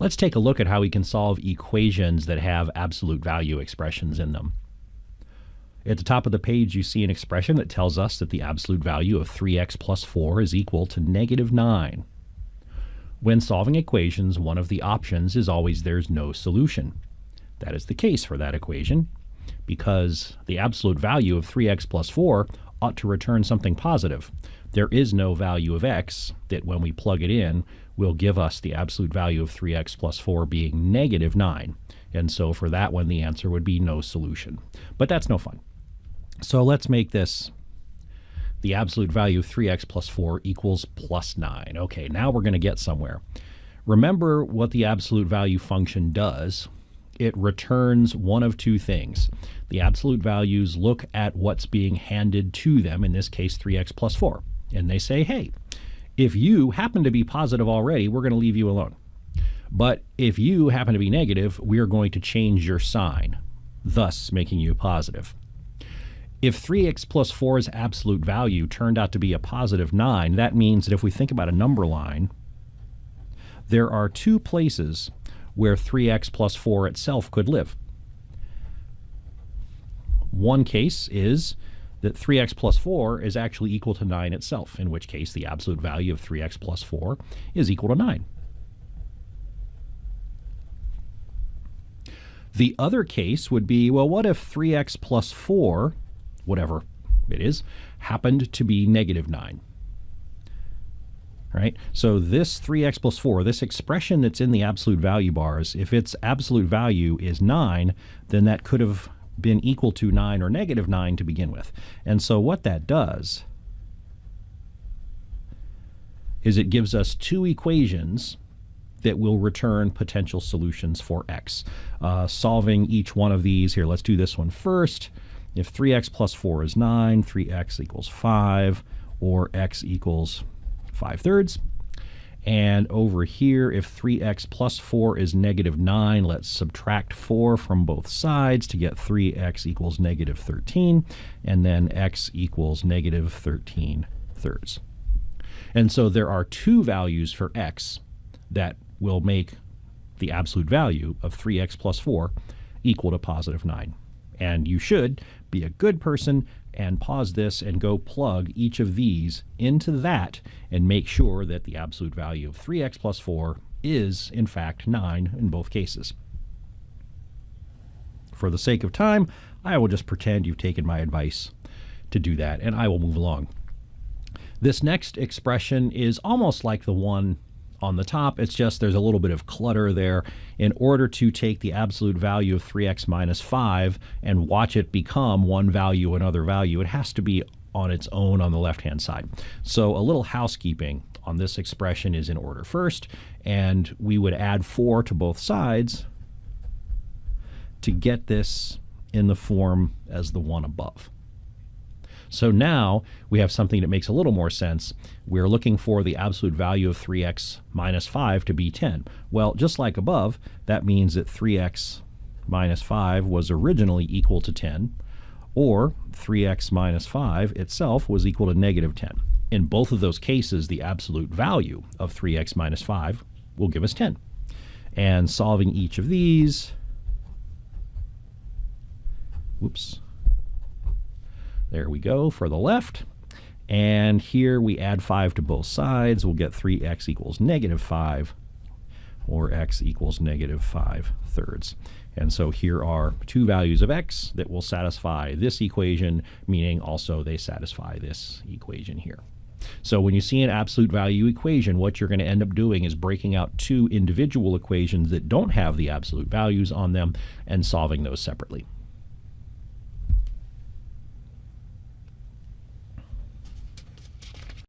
Let's take a look at how we can solve equations that have absolute value expressions in them. At the top of the page, you see an expression that tells us that the absolute value of 3x plus 4 is equal to -9. When solving equations, one of the options is always there's no solution. That is the case for that equation because the absolute value of 3x plus 4 ought to return something positive. There is no value of x that when we plug it in will give us the absolute value of 3x plus 4 being -9. And so for that one, the answer would be no solution. But that's no fun. So let's make this the absolute value of 3x plus 4 equals +9. Okay, now we're going to get somewhere. Remember what the absolute value function does. It returns one of two things. The absolute values look at what's being handed to them, in this case 3x plus 4, and they say, hey, if you happen to be positive already, we're going to leave you alone. But if you happen to be negative, we are going to change your sign, thus making you positive. If 3x plus 4's absolute value turned out to be a +9, that means that if we think about a number line, there are two places where 3x plus 4 itself could live. One case is that 3x plus 4 is actually equal to 9 itself, in which case the absolute value of 3x plus 4 is equal to 9. The other case would be, well, what if 3x plus 4, whatever it is, happened to be -9? Right? So this 3x plus 4, this expression that's in the absolute value bars, if its absolute value is 9, then that could have been equal to 9 or -9 to begin with. And so what that does is it gives us two equations that will return potential solutions for x. Solving each one of these here, let's do this one first. If 3x plus 4 is 9, 3x equals 5, or x equals 5/3. And over here, if 3x plus 4 is -9, let's subtract 4 from both sides to get 3x equals -13, and then x equals -13/3. And so there are two values for x that will make the absolute value of 3x plus 4 equal to +9. And you should be a good person and pause this and go plug each of these into that and make sure that the absolute value of 3x plus 4 is, in fact, 9 in both cases. For the sake of time, I will just pretend you've taken my advice to do that, and I will move along. This next expression is almost like the one on the top. It's just there's a little bit of clutter there. In order to take the absolute value of 3x minus 5 and watch it become one value another value, it has to be on its own on the left-hand side. So a little housekeeping on this expression is in order first, and we would add 4 to both sides to get this in the form as the one above. So now we have something that makes a little more sense. We're looking for the absolute value of 3x minus 5 to be 10. Well, just like above, that means that 3x minus 5 was originally equal to 10, or 3x minus 5 itself was equal to -10. In both of those cases, the absolute value of 3x minus 5 will give us 10. And solving each of these, whoops, there we go for the left. And here we add 5 to both sides. We'll get 3x equals -5, or x equals -5/3. And so here are two values of x that will satisfy this equation, meaning also they satisfy this equation here. So when you see an absolute value equation, what you're going to end up doing is breaking out two individual equations that don't have the absolute values on them and solving those separately.